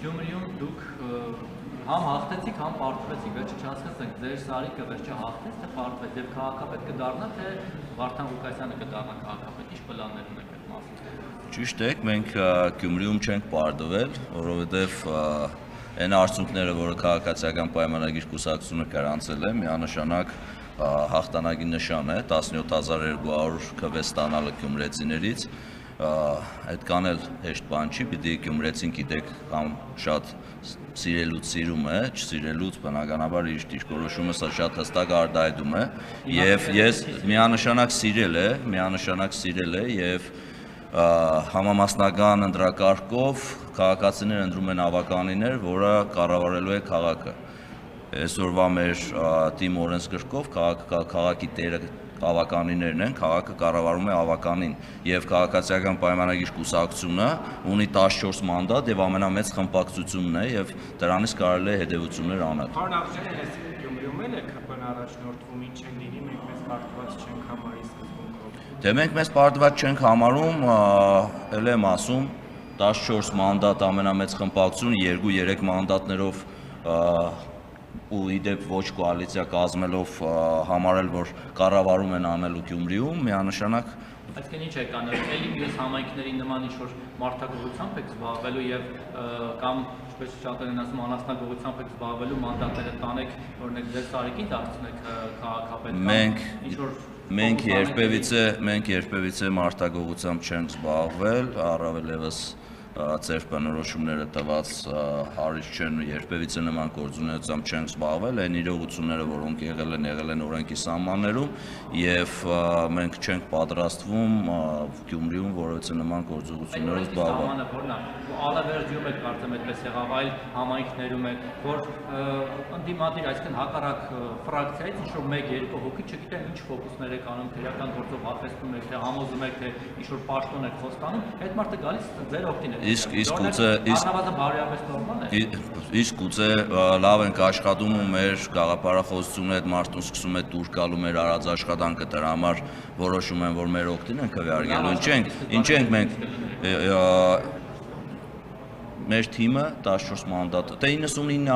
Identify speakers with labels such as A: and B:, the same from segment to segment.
A: Գյումրիում դուք համ հաղթեցիք, համ պարտվեցիք, վերջը չհասկացանք, ձեր Սարիկը վերջը հաղթեց, թե պարտվեց, եւ քաղաքապետ կդառնա, թե Վարդան Ղուկասյանը կդառնա քաղաքապետ, ինչ պլաններ ունեք այդ մասին։
B: Ճիշտ է, մենք Գյումրիում չենք պարտվել, որովհետեւ այն արդյունքները, որը քաղաքացիական պայմանագիր կուսակցությունը գրանցել է, միանշանակ հաղթանակի նշան է 17200 քվ ստանալը գյումրեցիներից, այդքան էլ հեշտ բան չի, պիտի գյումրեցին գիտեք կամ շատ սիրելուց սիրում է, չսիրելուց բնականաբար իր դիրքորոշումը սա շատ հստակ արտահայտում է, եւ ես միանշանակ սիրել է եւ համամասնական ընտրակարգով քաղաքացիները ընտրում են ավականիներ, որը կառավարելու է քաղաքը։ Այսօրվա մեր թիմ օրենսգրքով քաղաքի տերը ավականիներն են, քաղաքը կառավարում է ավականին եւ քաղաքացիական պայմանագիր կուսակցությունը ունի 14 մանդատ եւ ամենամեծ խմբակցությունն է եւ դրանից կարելի է հետեւություններ անել։
C: Պարոն Աղջյան, ես Գյումրիում էլ եք ՀՊ-ն առաջնորդվում, ինչ են լինի, մենք մեզ պարտված չենք համարի սկզբունքով։
B: Դե մենք մեզ պարտված չենք համարում, ել եմ ասում 14 մանդատ ամենամեծ խմբակցություն 2-3 մանդատներով ու իդեպ ոչ կոալիցիա կազմելով համարել, որ կառավարում են անելու Գյումրիում, միանշանակ
A: Այսինքն ինչ եք անել, էլի մյուս համայնքների նման ինչ-որ մարդագործությամբ եք զբաղվելու եւ կամ ինչպես շատ են ասում անասնագործությամբ եք զբաղվելու մանդատները տանեք, օրինակ ձեր Սարիկին դարձնեք քաղաքապետ։
B: Մենք երբևիցե մարդագործությամբ չենք զբաղվել, առավել եւս ծեր բնորոշումները տված հարից չեն երբևիցե նման գործունեությամբ չենք զբաղվել, այն իրողությունները, որոնք եղել են օրենքի սահմաններում եւ մենք չենք պատրաստվում Գյումրիում որևէ նման գործողություններով զբաղվել։
A: Ալավերդիում եք կարծեմ այդպես եղավ, այլ համայնքներում եք, որ ընդդիմադիր, այսինքն հակառակ ֆրակցիայից ինչ-որ 1-2 հոգի չգիտեմ ինչ ֆոկուսներ եք անում, քրեական գործով հապեցնում եք, թե համոզում եք, թե ինչ-որ պաշտոն եք խոստանում, այդ մարդը գալիս ձեր օգտին է։
B: Իսկ գուցե լավ ենք աշխատում ու մեր գաղափարախոսությունը այդ մարդուն սկսում է դուր գալու մեր արած աշխատանքը դրա համար որոշում են, որ մեր օգտին են քվեարկելու։ Ինչ ենք մենք մեր թիմը 14 մանդատ, թե 99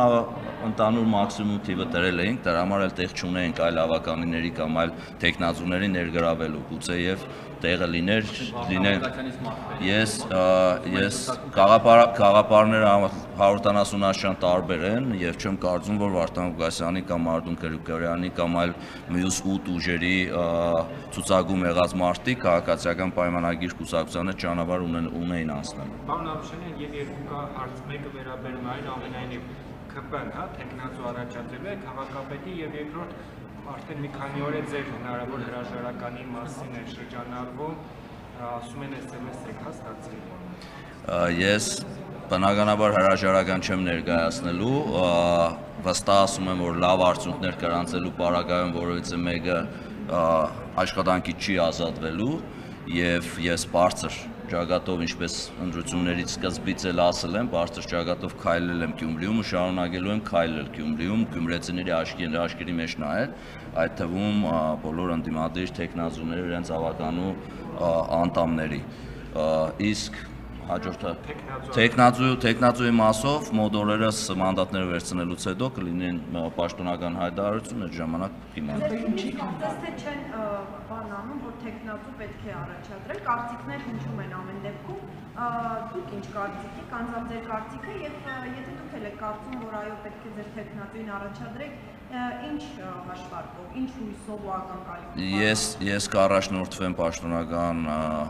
B: ընդանուր մաքսիմում թիվը դրել էինք, դրա համար էլ տեղ չունեինք այլ ավականիների կամ այլ տեխնազուների ներգրավելու, գուցե եւ տեղը լիներ ես գաղափարները 170 աշան տարբեր են եւ չեմ կարծում, որ Վարդան Ղուկասյանի կամ Արտուր Գրիգորյանի կամ այլ մյուս 8 ուժերի ցուցակում եղած մարդիկ քաղաքացիական պայմանագիր կուսակցությանը ճանապարհ ունեին անցնել։
C: Պարոն Աբշանյան, եւ երկու հարց, մեկը վերաբերում է այն ամենայնիվ ԿՊ-ն, հա, տեխնազու առաջադրել է քաղաքապետի եւ երկրորդ արդեն մի քանի օր է ձեր հնարավոր հրաժարականի մասին է շրջանառվում, ասում են SMS եք հաստատել։
B: Ես բնականաբար հրաժարական չեմ ներկայացնելու, վստահ ասում եմ, որ լավ արդյունքներ գրանցելու պարագայում որևէ մեկը աշխատանքի չի ազատվելու եւ ես բարձր ճակատով, ինչպես ընտրություններից սկզբից էլ ասել եմ, բարձր ճակատով քայլել եմ Գյումրիում ու շարունակելու եմ քայլել Գյումրիում, գյումրեցիների աշկերի մեջ նայել, այդ թվում բոլոր ընդդիմադիր տեխնազուների իրենց ավականու անդամների։ Իսկ հաջորդը տեխնազուի մասով մոտ օրերս մանդատները վերցնելուց հետո կլինեն պաշտոնական հայտարարություն, այդ ժամանակ կիմանանք։
D: Ինչի՞ թե չեն բան անում, որ տեխնազու պետք է առաջադրել, կարծիքներ հնչում են ամեն դեպքում, դուք ինչ կարծիք եք, անձամբ ձեր կարծիքը եւ եթե դուք էլ եք կարծում, որ այո պետք է ձեր տեխնազուին առաջադրեք, ինչ հաշվարկով, ինչ հույսով ու ակնկալիքով։
B: Ես կառաջնորդվեմ պաշտոնական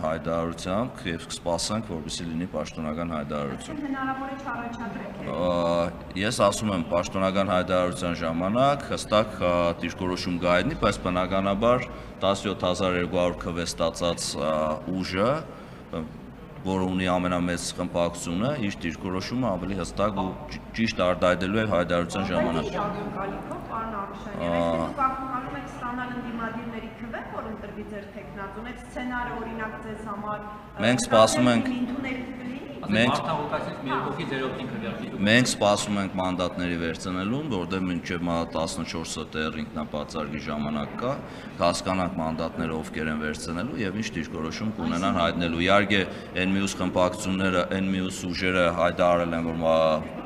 B: հայտարարությամբ եւ կսպասենք, որպեսզի լինի պաշտոնական հայտարարություն։
D: Հնարավոր է չառաջադրեք։
B: Ես ասում եմ պաշտոնական հայտարարության ժամանակ հստակ դիրքորոշում կայտնի, բայց բնականաբար 17200 քվ ստացած ուժը, որը ունի ամենամեծ խմբակցությունը, իր դիրքորոշումը ավելի հստակ ու ճիշտ արտահայտելու է հայտարարության ժամանակ։
D: Պարոն Աբշանյան, այսինքն դուք ակնկալում եք ստանալ ընդդիմադիրների քվեն, որ ընտրվի ձեր տեխնազուն, այդ սցենարը օրինակ ձեզ համար
B: մենք սպասում ենք
A: Մարտան Ղուկասյանից մի երկու ձեր օգտին քվեարկի։
B: Մենք սպասում ենք մանդատների վերցնելուն, որտեղ մինչև 14-ը տեղ ինքնապատասխանի ժամանակ կա, հասկանանք մանդատները ովքեր են վերցնելու եւ ինչ դիրքորոշում կունենան հայտնելու։ Իհարկե, այն մյուս խմբակցությունները, այն մյուս ուժերը հայտարարել են, որ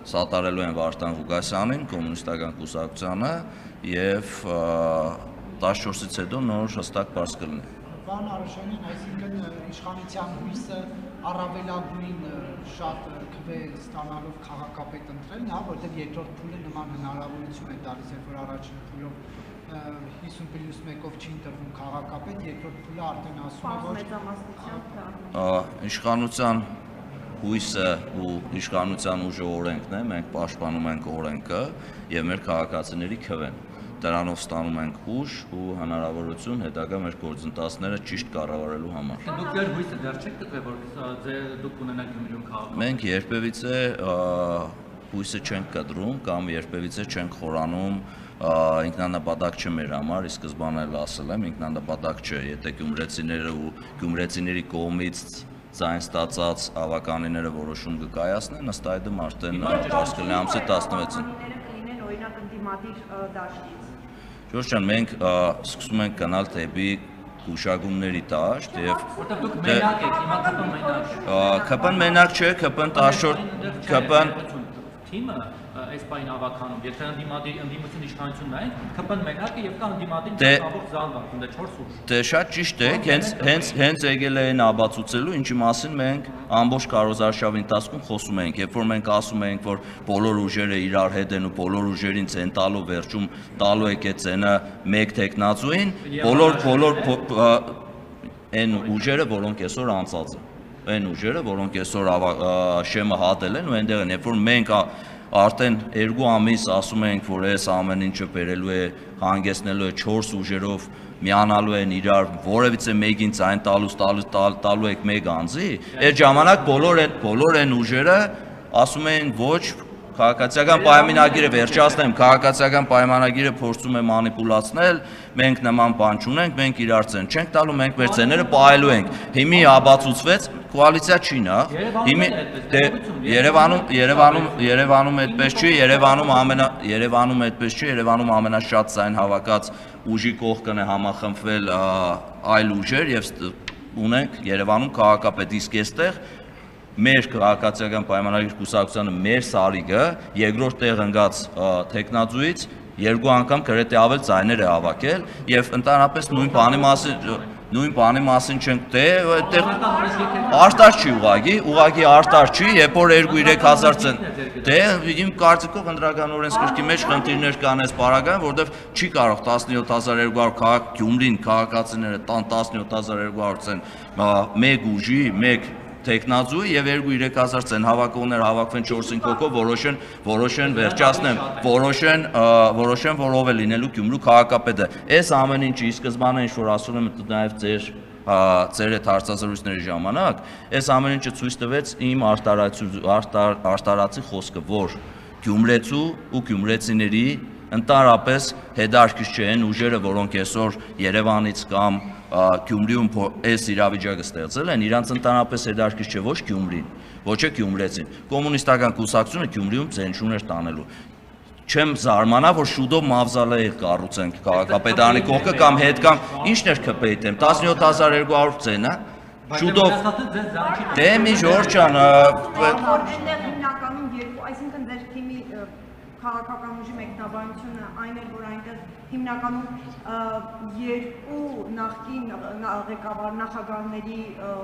B: սատարելու են Վարդան Ղուկասյանին, կոմունիստական կուսակցությանը եւ 14-ից հետո նոր հստակ բարձ կլինի։
E: Պարոն Արաշյանյան, այսինքն իշխանության հույսը առավելագույն շատ քվե ստանալով քաղաքապետ ընտրելն է, որտեղ երկրորդ փուլը նման հնարավորություն է տալիս, երբ որ առաջին փուլով 50+1-ով չի ընտրվում քաղաքապետ, երկրորդ փուլը արդեն ասում է, որ
B: իշխանության հույսը ու իշխանության ուժը օրենքն է, մենք պաշտպանում ենք օրենքը եւ մեր քաղաքացիների քվեն։ Դրանով ստանում ենք ուժ ու հնարավորություն հետագա մեր գործընթացները ճիշտ կառավարելու համար։
A: Դուք ձեր հույսը դեռ չեք գտվել, որ դուք ունենաք Գյումրիում քաղաք։
B: Մենք երբևիցե հույսը չենք կտրում կամ երբևիցե չենք խորանում, ինքնանպատակ չէ մեր համար, ի սկզբանե էլ ասել եմ, ինքնանպատակ չէ, եթե գյումրեցիները ու գյումրեցիների կողմից ձայն ստացած ավականիները որոշում կկայացնեն, ըստ այդմ արդեն բարձ կլինի ամսի 16-ին։
D: Կլինեն օրինակ ընդդիմադիր դաշտից։
B: Ժորժ ջան, մենք սկսում ենք գնալ դեպի հուշագումների դաշտ եւ
A: Որտեղ դուք մենակ եք, հիմա ԿՊ մենակ չէ։
B: ԿՊ-ն մենակ չէ, ԿՊ-ն 14 ԿՊ-ն
A: թիմը այս բային ավականում, եթե ընդդիմություն իշխանություն նայենք, ԿՊ-ն մենակ է եւ կա ընդդիմադին ամբողջ զանգված, ընդ 4 ուժ։
B: Դե շատ ճիշտ է, հենց եկել են աբացուցելու, ինչի մասին մենք ամբողջ քարոզարշավի ընթացքում խոսում ենք, երբ որ մենք ասում ենք, որ բոլոր ուժերը իրար հետ են ու բոլոր ուժերին ցեն տալու վերջում տալու եք այդ ցենը մեկ տեխնացուին, բոլոր այն ուժերը, որոնք այսօր անցած են, այն ուժերը, որոնք այսօր շեմը հատել են ու այնտեղ են, երբ որ մենք արդեն 2 ամիս ասում ենք, որ այս ամեն ինչը բերելու է, հանգեցնելու է 4 ուժերով միանալու են իրար, որևիցե մեկին ցայն տալու եք մեկ անձի, այդ ժամանակ բոլոր են ուժերը ասում են ոչ, քաղաքացիական պայմանագիրը վերջացնեմ, քաղաքացիական պայմանագիրը փորձում է մանիպուլացնել, մենք նման բան չունենք, մենք իրար ցեն չենք տալու, մենք մեր ցեները պահելու ենք։ Հիմի աբացուցվեց, կոալիցիա չի նա։ Հիմի Երևանում այդպես չի, Երևանում այդպես չի, Երևանում ամենաշատ ցայն հավաքած ուժի կողքն է համախմբվել այլ ուժեր եւ ունենք Երևանում քաղաքապետ, իսկ այստեղ մեր քաղաքացիական պայմանագրի կուսակցությանը մեր սարիգը երկրորդ տեղ ընկած տեխնացուից 2 անգամ գրեթե ավել ձայներ է հավաքել եւ ընդհանրապես նույն բանի մասին չենք թե այդտեղ արտար չի ուղղակի արտար չի, երբ որ 2-3 հազար ցեն դե իմ կարծիքով ընդրական օրենսգրքի մեջ խնդիրներ կան այս պարագայում, որովհետեւ չի կարող 17200 քաղաք Գյումրին քաղաքացիները տան 17200 ցեն մեկ ուժի, մեկ տեխնացու եւ 2-3 հազար ցեն հավաքողներ հավաքվեն 4-5 հոգով որոշեն վերջացնեմ, որոշեն որ ով է լինելու Գյումրու քաղաքապետը։ Այս ամեն ինչի սկզբանե ինչ որ ասում եմ նաեւ ձեր այդ հարցազրույցների ժամանակ, այս ամեն ինչը ցույց տվեց իմ արտարացի խոսքը, որ Գյումրեցու ու գյումրեցիների ընդհանրապես հետաքրքիր չեն ուժերը, որոնք այսօր Երևանից կամ Գյումրիում այս իրավիճակը ստեղծել են, իրանց ընդհանրապես հետաքրքիր չէ ոչ Գյումրին, ոչ է գյումրեցին։ Կոմունիստական կուսակցությունը Գյումրիում ցենզուր էր տանելու։ Չեմ զարմանա, որ շուտով մավզալեյ կառուցենք քաղաքապետարանի կողքը կամ հետ կամ ինչն էր ԿՊ-ի դեմ 17200 ցեն, շուտով դե մի Ժորժ ջան,
D: Այնտեղ հիմնականում երկու, այսինքն ձեր թիմի քաղաքական ուժի մեկնաբանությունը այն էր, որ այնտեղ հիմնականում երկու նախկին նախագահների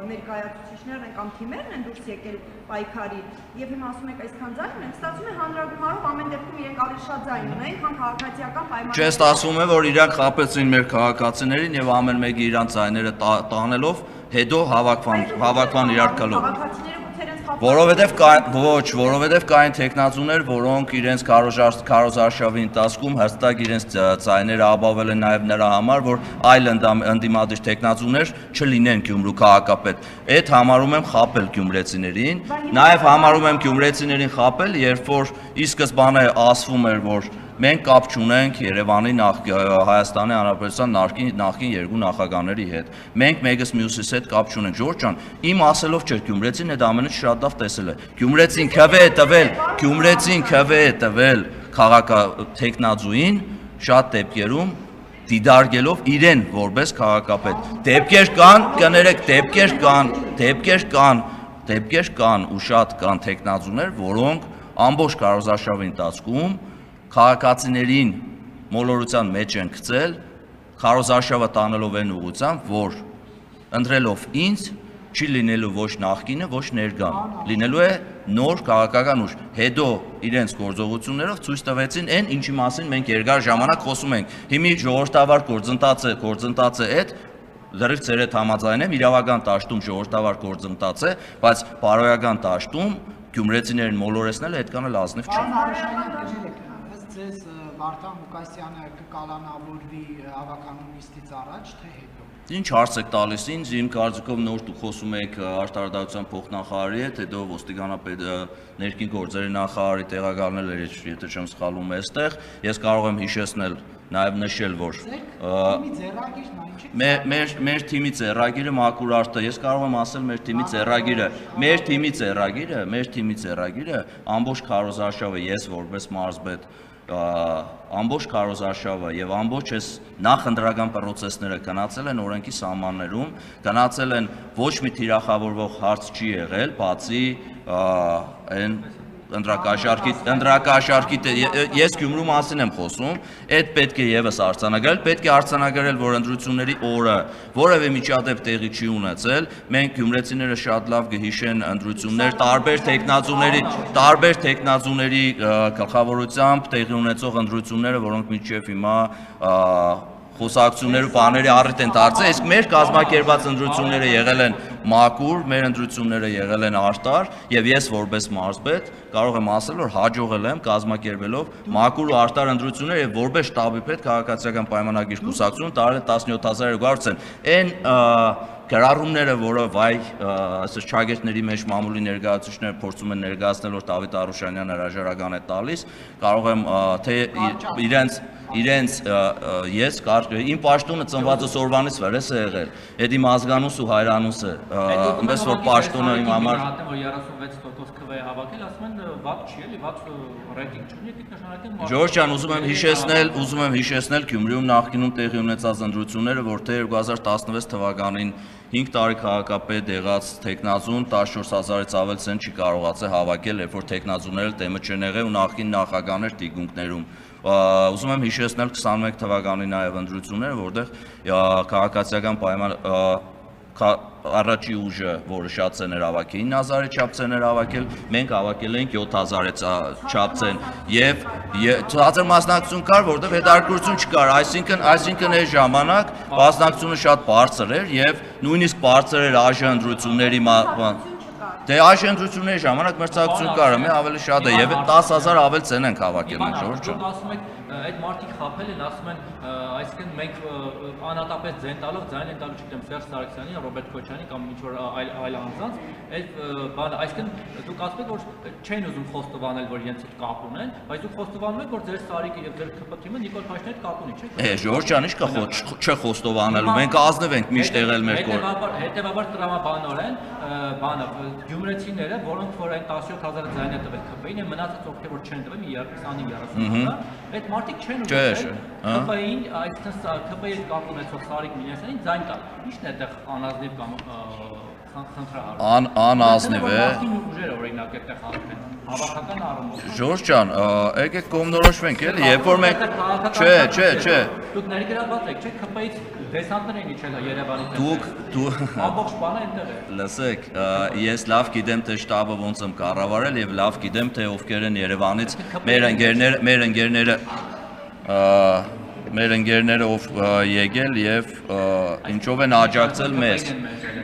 D: ներկայացուցիչներն են կամ թիմերն են դուրս եկել պայքարի եւ հիմա ասում եք այսքան ձայն ունենք, ստացվում է հանրագումարով ամեն դեպքում իրենք ավելի շատ ձայն ունեն, քան քաղաքացիական պայմաններ։
B: Չէ, ստացվում է, որ իրանք խաբեցին մեր քաղաքացիներին եւ ամեն մեկը իրանք ձայները տանելով հետո հավաքվան իրար կալով։ Որովհետև կային տեխնացուներ, որոնք իրենց քարոզարշավի ընթացքում հստակ իրենց ձայները ապահովել են նաև նրա համար, որ այլ ընդդիմադիր տեխնացուներ չլինեն Գյումրու քաղաքապետ։ Այդ համարում եմ խաբել գյումրեցիներին, նաև համարում եմ գյումրեցիներին խաբել, երբ որ ի սկզբանե ասվում էր, որ մենք կապ չունենք Երևանի Հայաստանի Հանրապետության նախկին երկու նախագահների հետ։ Մենք մեկս մյուսիս հետ կապ չունենք։ Ժորժ ջան, իմ ասելով չէ, Գյումրեցին այդ ամենը շատ լավ տեսել է։ Գյումրեցին քվե է տվել քաղաքատեխնազուին շատ դեպքերում դիդարգելով իրեն որպես քաղաքապետ։ Դեպքեր կան ու շատ կան տեխնազուներ, որոնք ամբողջ քարոզարշավի ընթացքում քաղաքացիներին մոլորության մեջ են գցել, քարոզարշավը տանելով այն ուղղությամբ, որ ընտրելով ինձ չի լինելու ոչ նախկինը, ոչ ներկան, լինելու է նոր քաղաքական ուժ։ Հետո իրենց գործողություններով ցույց տվեցին այն, ինչի մասին մենք երկար ժամանակ խոսում ենք։ Հիմի ժողովրդավար գործընթացը այդ լրիվ ծեր հետ համաձայն եմ, իրավական դաշտում ժողովրդավար գործընթաց է, բայց բարոյական դաշտում գյումրեցիներին մոլորեցնելը այդքան էլ ազնիվ չէ։
E: Ձեզ Վարդան Ղուկասյանը կկալանավորվի հավաքանու նիստից առաջ, թե հետո։
B: Ինչ հարց եք տալիս ինձ, իմ կարծիքով նոր դուք խոսում եք արտարդարության փոխնախարարի հետ, հետո ոստիկանապետ ներքին գործերի նախարարի տեղակալներ էր, եթե չեմ սխալվում այստեղ, ես կարող եմ հիշեցնել, նաև նշել, որ մեր թիմի ձեռագիրը Մաքուր Արտը, ես կարող եմ ասել մեր թիմի ձեռագիրը ամբողջ քարոզարշավը ես որպես մարզպետ ամբողջ քարոզարշավը եւ ամբողջ այս նախընտրական պրոցեսները գնացել են օրենքի սահմաններում, գնացել են ոչ մի թիրախավորվող հարց չի եղել, բացի այն ընտրակաշառքի ես Գյումրու մասին եմ խոսում, այդ պետք է եւս արձանագրել, պետք է արձանագրել, որ ընտրությունների օրը որևէ միջադեպ տեղի չի ունեցել, մենք գյումրեցիները շատ լավ կհիշեն ընտրություններ, տարբեր տեխնազուների գլխավորությամբ տեղի ունեցող ընտրությունները, որոնք մինչև հիմա խոսակցություններ ու բաների առիթ են դարձել, իսկ մեր կազմակերպած ընտրությունները եղել են մաքուր, մեր ընտրությունները եղել են արտար, եւ ես որպես մարզպետ կարող եմ ասել, որ հաջողել եմ կազմակերպելով մաքուր ու արտար ընտրություններ եւ որպես շտաբի պետ քաղաքացիական պայմանագիր կուսակցություն տարել 17200 ցեն։ Այն գրառումները, որը այսպես չագերտների մեջ մամուլի ներկայացուցիչները փորձում են ներկայացնել, որ Դավիթ Արուշանյանը հրաժարական է տալիս, կարող եմ թե իրենց ես իմ պաշտոնը ծնվածս օրվանից վրես է եղել, այդ իմ ազգանուս ու հայրանուս է, այնպես որ պաշտոնը իմ համար
A: 36% քվե հավաքել, ասում են վատ չի էլի, վատ ռեյտինգ չունի, դիք նշանակեն
B: Ժորժ ջան, ուզում եմ հիշեցնել Գյումրիում նախկինում տեղի ունեցած ընտրությունները, որ թե 2016 թվականին 5 տարի քաղաքապետ եղած տեխնազուն 14000-ից ավել ցեն չի կարողացել հավաքել, երբ որ տեխնազուները դեմը չեն եղել ու նախկին նախագահներ տիկունքներում։ Ուզում եմ հիշեցնել 21 թվականի նաև ընտրությունները, որտեղ քաղաքացիական պայման առաջի ուժը, որը շատ ցեներ հավաքել, 9000-ի չափ ցեներ հավաքել, մենք հավաքել ենք 7000-ի չափ ցեն եւ ցածր մասնակցություն կար, որտեղ հետաքրքրություն չկար, այսինքն այս ժամանակ մասնակցությունը շատ բարձր էր եւ նույնիսկ բարձր էր ԱԺ ընտրությունների Դե այս ընտրությունների ժամանակ մրցակցություն կար, մի ավելի շատ է եւ 10000 ավել ցեն են հավաքել մենք Ժորժ ջան։
A: Ասում եք այդ մարդիկ խաբել են, ասում են, այսինքն մենք անհատապես ձայն տալով ձայն են տալու չգիտեմ Սերժ Սարգսյանի, Ռոբերտ Քոչյանի կամ ինչ որ այլ անձանց, այդ բանը, այսինքն դուք ասում եք, որ չեն ուզում խոստովանել, որ իրենց հետ կապ ունեն, բայց դուք խոստովանում եք, որ ձեր Սարիկը եւ ձեր ԿՊ թիմը Նիկոլ Փաշինյանի հետ կապ ունի, չէ՞։
B: Ժորժ ջան, ի՞նչ կա չխոստովանելու, մենք ազնիվ ենք միշտ եղել մեր կողմը։
A: Հետևաբար տրամաբանորեն բանը գյումրեցիները, որոնք որ այն 17000 ձայն է տվել ԿՊ-ին, մնացած ովքեր որ չեն տվել 20-30 այդ մարդիկ չեն ուզում ԿՊ-ին, այսինքն ԿՊ-ի հետ կապ ունեցող Սարիկ Մինասյանին ձայն տալ։ Ի՞նչն է այդտեղ անազնիվ կամ խնդրահարում։
B: Անազնիվ է։
A: Ուժերը օրինակ այդտեղ խաղացեն հավաքական առումով։
B: Ժորժ ջան, եկեք կողմնորոշվենք էլի, երբ որ մենք Չէ։
A: Դուք ներգրավված եք, չէ՞, ԿՊ-ից դեսանտներ են իջել Երևանից։
B: Դուք
A: ամբողջ բանը այնտեղ է։
B: Լսեք, ես լավ գիտեմ թե շտաբը ոնց եմ կառավարել եւ լավ գիտեմ թե ովքեր են Երևանից մեր ընկերները ով եկել եւ ինչով են աջակցել մեզ։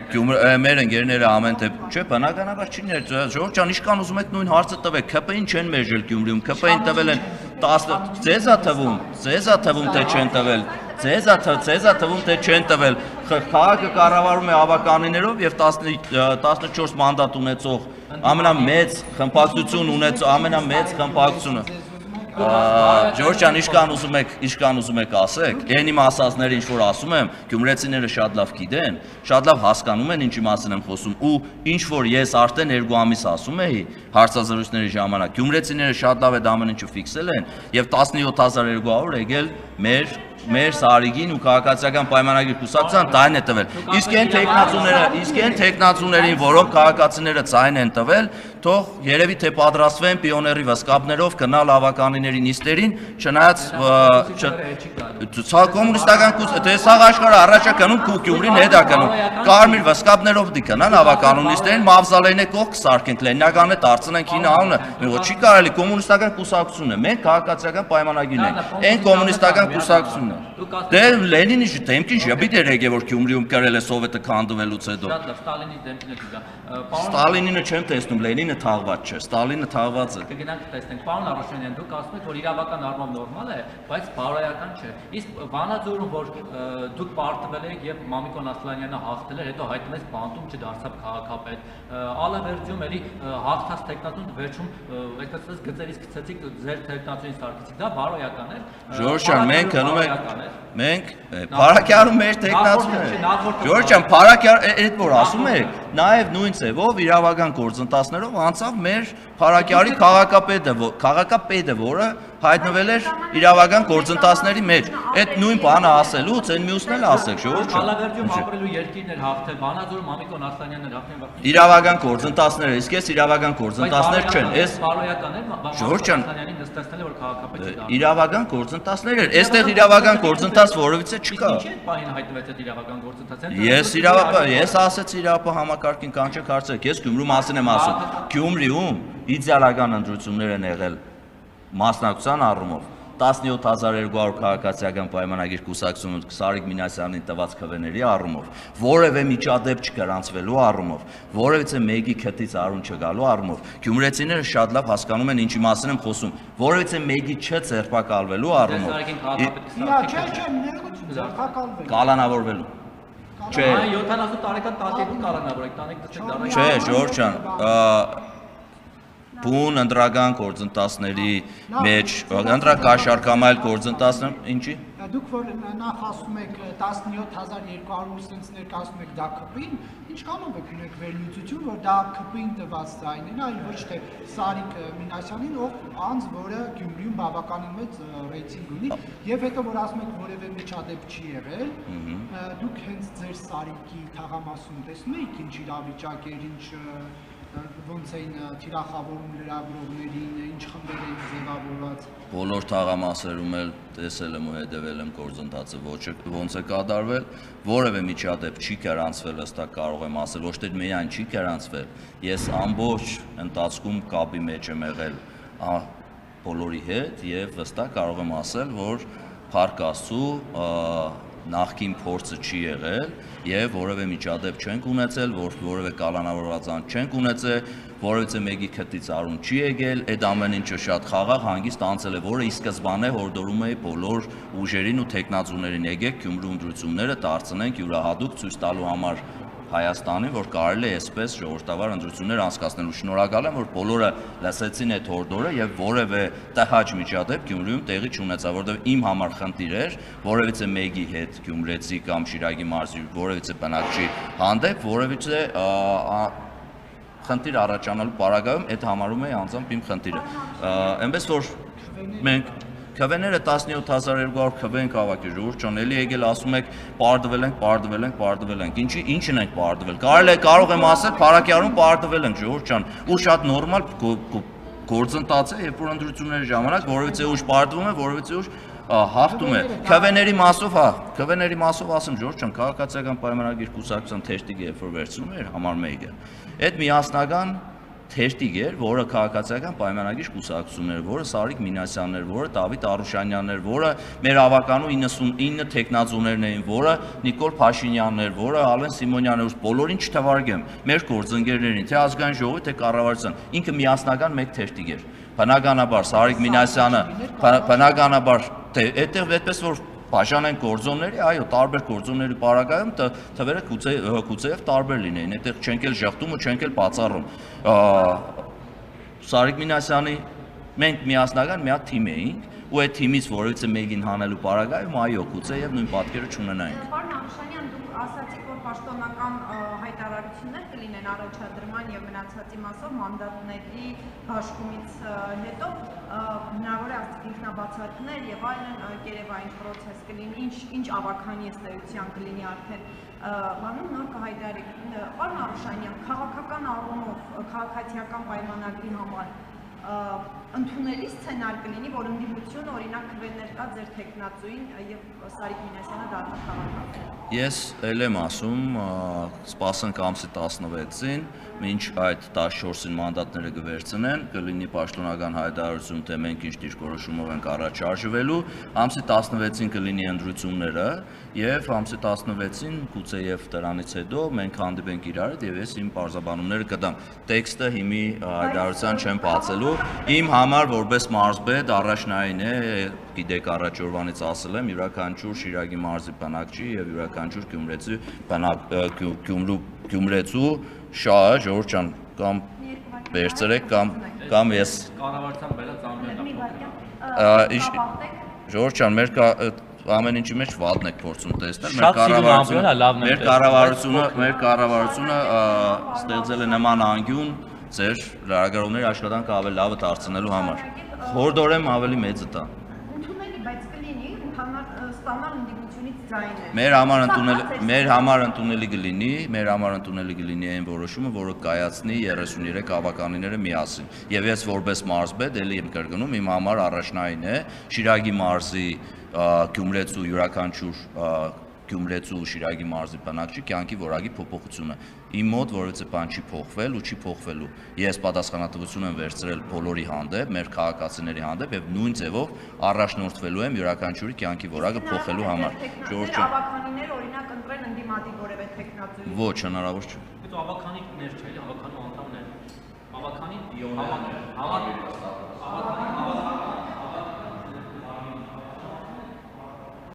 B: Մեր ընկերները ամեն դեպքում, չէ, բնականաբար չի ներ, Ժորժ ջան, իշքան ուզում եք նույն հարցը տվեք, ԿՊ-ին չեն մերժել Գյումրիում, ԿՊ-ին տվել են 10, ձեզ է թվում թե չեն տվել, ձեզ է թվում թե չեն տվել, քաղաքը կառավարում է հավականիներով եւ 14 մանդատ ունեցող ամենամեծ խմբակցություն ունեցող ամենամեծ խմբակցությունը։ Ժորժ ջան, իշքան ուզում եք ասեք, այն իմ ասածները ինչ որ ասում եմ, գյումրեցիները շատ լավ գիտեն, շատ լավ հասկանում են ինչի մասին եմ խոսում ու ինչ որ ես արդեն 2 ամիս ասում էի հարցազրույցների ժամանակ, գյումրեցիները շատ լավ այդ ամեն ինչը ֆիքսել են եւ 17200 եկել մեր Սարիգին ու քաղաքացիական պայմանագրի կուսակցության ձայն է տվել։ Իսկ այն տեխնացուներին, որոնք քաղաքացիները ձայն են տվել, թող երևի թե պատրաստվեն պիոների վսկապներով գնալ ավականիների նիստերին, չնայած կոմունիստական թե սա աշխարհը առաջ է գնում, Գյումրին հետ է գնում։ Կարմիր վսկապներով դի գնան ավականու նիստերին, մավզալեյնը կողք սարքենք, Լենինագանը դարձնենք 9 անունը։ Չի կարելի կոմունիստական կուսակցությունն է, մենք քաղաքացիական պայմանագիրն ենք։ Այն կոմունիստական կուսակցությունն է։ Դե Լենինի դեմքին ժպիտ էր եկել, որ Գյումրիում կրել է սովետը քանդվելուց հետո։
A: Ստալինի դեմքին է գա։
B: Ստալինինը չեմ տեսնում, Լենինը թաղված չէ, Ստալինը թաղված է։
A: Կգնանք տեսնենք, պարոն Արոշյանյան, դուք ասում եք, որ իրավական առումով նորմալ է, բայց բարոյական չէ։ Իսկ Վանաձորում, որ դուք պարտվել եք եւ Մամիկոն Ասլանյանը հաղթել էր, հետո հայտնվեց բանտում չդարձավ քաղաքապետ։ Ալավերջում էլի հաղթած տեխնատուն վերջում այդպես գծերից գցեցիք ձեր տեխնատունի սարքեցիք, դա բարոյական էր։
B: Ժորժան, մենք գնում ենք Փարակյարում մեր տեխնատունները։ Ժորժան, Փարակյար այդ որ ասում եք, նաև նույն ձևով իրավական գործընթացներով անցավ մեր Փարակյարի քաղաքապետը, որը հայտնվել էր իրավական գործընթացների մեջ։ Այդ նույն բանը ասելուց այն մյուսն էլ ասեք, Ժորժ ջան։
A: Ալավերջում ապրելու երկիրն էր հաղթել, Վանաձորում Մամիկոն Ասլանյանն էր հաղթել։
B: Իրավական գործընթացները, իսկ ես իրավական գործընթացներ չեն, ես
A: բարոյական էր
B: Ժորժ ջան,
A: Ասլանյանին նստեցնել որ քաղաքապետ չի դառնում։
B: իրավական գործընթացներ էր, այստեղ իրավական գործընթաց որևիցե չկա։
A: Ինչ է բանը հայտնվեց այդ իրավական գործընթացը։
B: Ես ասեցի իրավապահ համակարգին կանչեք հարցեք, ես Գյումրու մասին եմ ասում։ Գյումրիում իդեալական ընտրություններ են եղել մասնակցության առումով 17200 քաղաքացիական պայմանագիր կուսակցություն Սարիկ Մինասյանին տված քվեների առումով, որևէ միջադեպ չգրանցվելու առումով, որևէ մեկի քթից արուն չգալու առումով, գյումրեցիները շատ լավ հասկանում են ինչի մասին եմ խոսում, որևէ մեկի չձերբակալվելու առումով։ Կալանավորվելու։ Չէ։
A: 70 տարեկան տատիկու կալանավոր եք, տանեք դցեք դառնա։
B: Չէ, Ժորժ ջան, բուն ընտրական գործընթացների մեջ, ընտրակաշառքամայլ գործընթացներ, ինչի։
E: Դուք որ նախ ասում եք 17200 սենց ներկայացնում եք դա քպին, ինչքանով եք ունեք վերլուծություն, որ դա քպին տված ձայնն է, այլ ոչ թե Սարիկ Մինասյանին, ով անձ, որը Գյումրիում բավականին մեծ ռեյտինգ ունի, եւ հետո որ ասում եք որևէ միջադեպ չի եղել, դուք հենց ձեր Սարիկի թաղամասում տեսնում եք ինչ իրավիճակ էր, ինչ ոնց էին թիրախավորում լրագրողներին, ինչ խմբեր էին ձևավորված։
B: Բոլոր թաղամասերում էլ տեսել եմ ու հետևել եմ գործընթացը, ոնց է կատարվել, որևէ միջադեպ չի գրանցվել, ըստակ կարող եմ ասել, ոչ թե միայն չի գրանցվել, ես ամբողջ ընթացքում կապի մեջ եմ եղել բոլորի հետ եւ վստահ կարող եմ ասել, որ Փառք Աստծո նախքին փորձը չի եղել եւ որևէ միջադեպ չենք ունեցել, որևէ կալանավորված անձ չենք ունեցել, որևէ մեկի քթից արուն չի եկել, այդ ամեն ինչը շատ խաղաղ հանգիստ անցել է, որը ի սկզբանե հորդորում էի բոլոր ուժերին ու տեխնացուներին եկեք Գյումրու ընտրությունները դարձնենք յուրահատուկ ցույց տալու համար Հայաստանին, որ կարելի է այսպես ժողովրդավար ընտրություններ անցկացնելու։ Շնորհակալ եմ, որ բոլորը լսեցին այդ հորդորը եւ որևէ տհաճ միջադեպ Գյումրիում տեղի չունեցավ, որովհետեւ իմ համար խնդիր էր որևէ մեկի հետ Գյումրեցի կամ Շիրակի մարզի որևէ բնակչի հանդեպ որևէ խնդիր առաջանալու պարագայում այդ համարում էի անձամբ իմ խնդիրը։ Այնպես որ մենք քվեները 17200 քվեն քաղաքի Ժորժ ջան, էլի եկել ասում եք պարտվել ենք։ Ինչին ենք պարտվել։ Կարող եմ ասել Փարակյարում պարտվել ենք Ժորժ ջան, ու շատ նորմալ գործընթաց է, երբ որ ընտրությունների ժամանակ որևէ ուժ պարտվում է, որևէ ուժ հաղթում է։ Քվեների մասով ասեմ Ժորժ ջան, քաղաքացիական պայմանագիր կուսակցության թեժտիկը երբ որ վերցնում էր համար 1-ը, այդ միասնական թեժտիկ էր, որը քաղաքացիական պայմանագիր կուսակցությունն էր, որը Սարիկ Մինասյանն էր, որը Դավիթ Արուշանյանն էր, որը մեր ավականու 99 տեխնազոներն էին, որը Նիկոլ Փաշինյանն էր, որը Ալեն Սիմոնյանն էր, բոլորին չթվարկեմ, մեր գործընկերներին, թե ազգային ժողովի, թե կառավարության, ինքը միասնական մեկ թեժտիկ էր։ Բնականաբար Սարիկ Մինասյանը, բնականաբար այդտեղ այդպես որ բաժանեն գործոնների, այո, տարբեր գործոնների պարագայում թվերը գուցեև տարբեր լինեին, այդտեղ չենք էլ ժխտում ու չենք էլ բացառում։ Սարիկ Մինասյանի մենք միասնական մի հատ թիմ էինք, ու այդ թիմից որևիցե մեկին հանելու պարագայում այո, գուցե եւ նույն պատկերը չունենայինք։
D: Պարոն Աղշանյան, դուք ասացիք, որ պաշտոնական հայտարարություններ կլինեն առաջադրման եւ մնացածի մասով մանդատների բաշխումից հետո հնարավոր է ասենք ինքնաբացարկներ եւ այլն երևային process կլինի, ինչ ավագանի ըստեյության կլինի արդեն բանում նոր կհայտարարեք։ Պարոն Աղշանյան, քաղաքական առումով քաղաքացիական պայմանագրի համար ընդունելի սցենար կլինի, որ ընդդիմություն օրինակ քվեներ տա ձեր տեխնացուին եւ Սարիկ Մինասյանը դառնա քաղաքապետ։
B: Ես ել եմ ասում, սպասենք ամսի 16-ին, մինչ այդ 14-ին մանդատները կվերցնեն, կլինի պաշտոնական հայտարարություն, թե մենք ինչ դիրքորոշումով ենք առաջ արժվելու, ամսի 16-ին կլինի ընտրությունները եւ ամսի 16-ին գուցե եւ դրանից հետո մենք հանդիպենք իրար հետ եւ ես իմ պարզաբանումները կտամ։ Տեքստը հիմի հայտարարության չեմ բացելու, իմ համար որպես մարզպետ առաջնային է, գիտեք առաջ օրվանից ասել եմ, յուրաքանչյուր Շիրակի մարզի բնակչի եւ յուրաքանչյուր Գյումրեցու շահը, Ժողովուրդ ջան, կամ վերցրեք կամ ես
A: Կառավարության բերած
B: Ժողովուրդ ջան, մեր ամեն ինչի մեջ վատն եք փորձում տեսնել, մեր կառավարությունը ստեղծել է նման անկյուն ձեր լրագրողների աշխատանքը ավելի լավը դարձնելու համար։ Հորդորեմ ավելի մեծը տա։
D: Ընդունելի, բայց կլինի ստանալ ընդդիմությունից ձայներ։
B: Մեր համար ընդունելի կլինի այն որոշումը, որը կայացնի 33 ավականիները միասին։ Եվ ես որպես մարզպետ էլի եմ կրկնում, իմ համար առաջնային է Շիրակի մարզի Գյումրեցու յուրաքանչյուր Գյումրեցու Շիրակի մարզի բնակչի կյանքի որակի փոփոխությունը։ Իմ մոտ որևէ բան չի փոխվել ու չի փոխվելու։ Ես պատասխանատվություն եմ վերցրել բոլորի հանդեպ, մեր քաղաքացիների հանդեպ եւ նույն ձևով առաջնորդվելու եմ յուրաքանչյուրի կյանքի որակը փոխելու համար։
D: Ժողովուրդ ջան, ավականիներ օրինակ ընտրեն ընդդիմադիր որևէ տեխնացուի։
B: Ոչ, հնարավոր չէ։
A: Հետո ավականիներ չէ, ավականու անդամներ։ Ավականին